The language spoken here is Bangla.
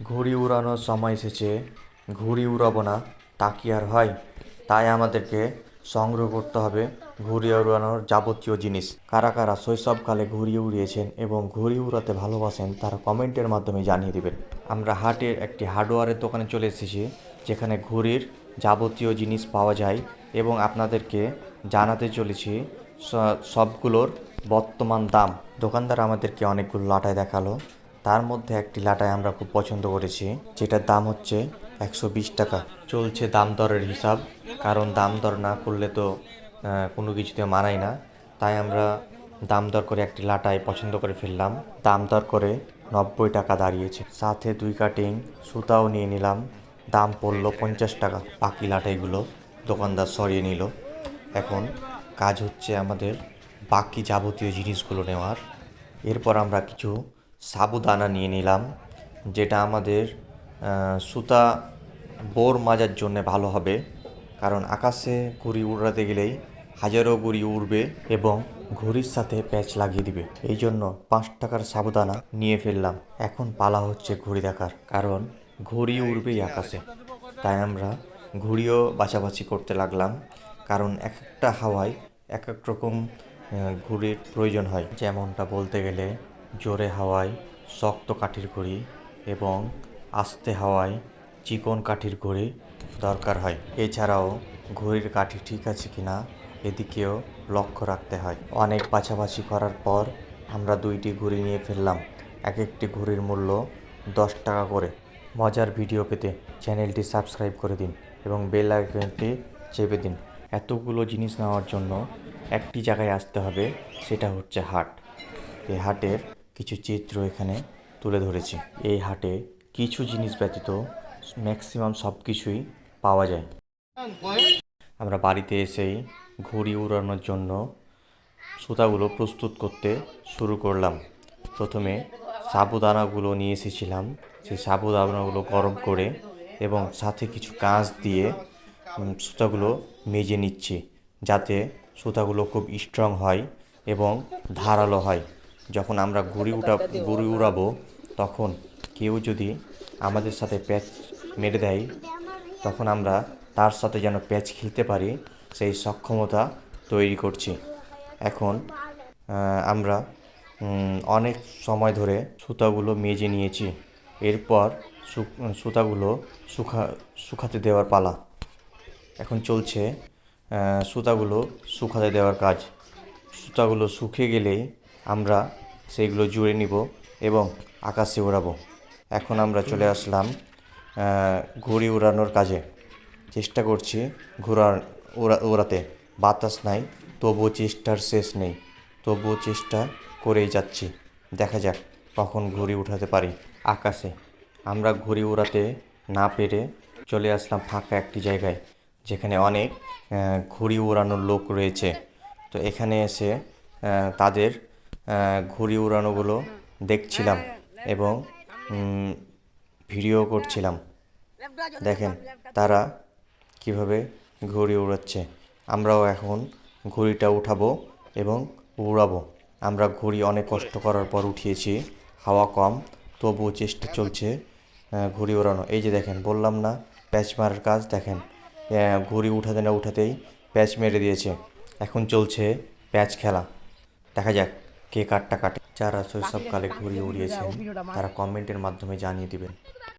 ঘুড়ি উড়ানোর সময় এসেছে, ঘুড়ি উড়াবো না তা কি আর হয়? তাই আমাদেরকে সংগ্রহ করতে হবে ঘুড়ি উড়ানোর যাবতীয় জিনিস। কারা কারা শৈশবকালে ঘুড়ি উড়িয়েছেন এবং ঘুড়ি উড়াতে ভালোবাসেন তারা কমেন্টের মাধ্যমে জানিয়ে দেবেন। আমরা হাটের একটি হার্ডওয়্যারের দোকানে চলে এসেছি, যেখানে ঘুড়ির যাবতীয় জিনিস পাওয়া যায় এবং আপনাদেরকে জানাতে চলেছি সবগুলোর বর্তমান দাম। দোকানদার আমাদেরকে অনেকগুলো লাটাই দেখালো, তার মধ্যে একটি লাটাই আমরা খুব পছন্দ করেছি, যেটার দাম হচ্ছে 120 টাকা। চলছে দাম দরের হিসাব, কারণ দাম দর না করলে তো কোনো কিছুতে মানায় না। তাই আমরা দাম দর করে একটি লাটাই পছন্দ করে ফেললাম। দাম দর করে 90 টাকা দাঁড়িয়েছে। সাথে 2 কাটিং সুতাও নিয়ে নিলাম, দাম পড়লো 50 টাকা। বাকি লাটাইগুলো দোকানদার সরিয়ে নিল। এখন কাজ হচ্ছে আমাদের বাকি যাবতীয় জিনিসগুলো নেওয়ার। এরপর আমরা কিছু সাবুদানা নিয়ে নিলাম, যেটা আমাদের সুতা বোর মাজার জন্য ভালো হবে, কারণ আকাশে ঘুড়ি উড়াতে গেলেই হাজারো ঘুড়ি উড়বে এবং ঘুড়ির সাথে প্যাচ লাগিয়ে দিবে। এই জন্য 5 টাকার সাবুদানা নিয়ে ফেললাম। এখন পালা হচ্ছে ঘুড়ি দেখার, কারণ ঘুড়ি উড়বেই আকাশে। তাই আমরা ঘুড়িও বাছাবাছি করতে লাগলাম, কারণ এক একটা হাওয়ায় এক এক রকম ঘুড়ির প্রয়োজন হয়। যেমনটা বলতে গেলে জোরে হাওয়ায় শক্ত কাঠির ঘুড়ি এবং আস্তে হাওয়ায় চিকন কাঠির ঘুড়ি দরকার হয়। এছাড়াও ঘুড়ির কাঠি ঠিক আছে কিনা এদিকেও লক্ষ্য রাখতে হয়। অনেক বাছাবাছি করার পর আমরা 2টি ঘুড়ি নিয়ে ফেললাম। এক একটি ঘুড়ির মূল্য 10 টাকা করে। মজার ভিডিও পেতে চ্যানেলটি সাবস্ক্রাইব করে দিন এবং বেল আইকনটি চেপে দিন। এতগুলো জিনিস নেওয়ার জন্য একটি জায়গায় আসতে হবে, সেটা হচ্ছে হাট। এই হাটের কিছু চিত্র এখানে তুলে ধরেছি। এই হাটে কিছু জিনিস ব্যতীত ম্যাক্সিমাম সব কিছুই পাওয়া যায়। আমরা বাড়িতে এসেই ঘুড়ি উড়ানোর জন্য সুতাগুলো প্রস্তুত করতে শুরু করলাম। প্রথমে সাবুদানাগুলো নিয়ে এসেছিলাম, সেই সাবুদানাগুলো গরম করে এবং সাথে কিছু কাঁচ দিয়ে সুতাগুলো মেজে নিচ্ছি, যাতে সুতাগুলো খুব স্ট্রং হয় এবং ধারালো হয়। যখন আমরা ঘুড়ি উড়াবো তখন কেউ যদি আমাদের সাথে প্যাচ মেরে দেয়, তখন আমরা তার সাথে যেন প্যাচ খেলতে পারি সেই সক্ষমতা তৈরি করছি। এখন আমরা অনেক সময় ধরে সুতাগুলো মেজে নিয়েছি। এরপর সুতাগুলো শুকাতে দেওয়ার পালা। এখন চলছে সুতাগুলো শুকাতে দেওয়ার কাজ। সুতাগুলো শুকিয়ে গেলেই আমরা সেইগুলো জুড়ে নিব এবং আকাশে ওড়াবো। এখন আমরা চলে আসলাম ঘুড়ি উড়ানোর কাজে। চেষ্টা করছি উড়াতে। বাতাস নাই, তবুও চেষ্টার শেষ নেই। তবুও চেষ্টা করেই যাচ্ছি, দেখা যাক কখন ঘুড়ি উঠাতে পারি আকাশে। আমরা ঘুড়ি উড়াতে না পেরে চলে আসলাম ফাঁকা একটি জায়গায়, যেখানে অনেক ঘুড়ি উড়ানোর লোক রয়েছে। তো এখানে এসে তাদের ঘুড়ি উড়ানোগুলো দেখছিলাম এবং ভিডিও করছিলাম। দেখেন তারা কিভাবে ঘুড়ি উড়াচ্ছে। আমরাও এখন ঘুড়িটা উঠাবো এবং উড়াবো। আমরা ঘুড়ি অনেক কষ্ট করার পর উঠিয়েছি, হাওয়া কম, তবুও চেষ্টা চলছে ঘুড়ি ওড়ানো। এই যে দেখেন, বললাম না প্যাচ মারার কাজ, দেখেন ঘুড়ি উঠাতে না উঠাতেই প্যাচ মেরে দিয়েছে। এখন চলছে প্যাচ খেলা, দেখা যাক কে কাটটা কাটে। যারা শৈশবকালে ঘুড়ি উড়িয়েছেন তারা কমেন্টের মাধ্যমে জানিয়ে দিবেন।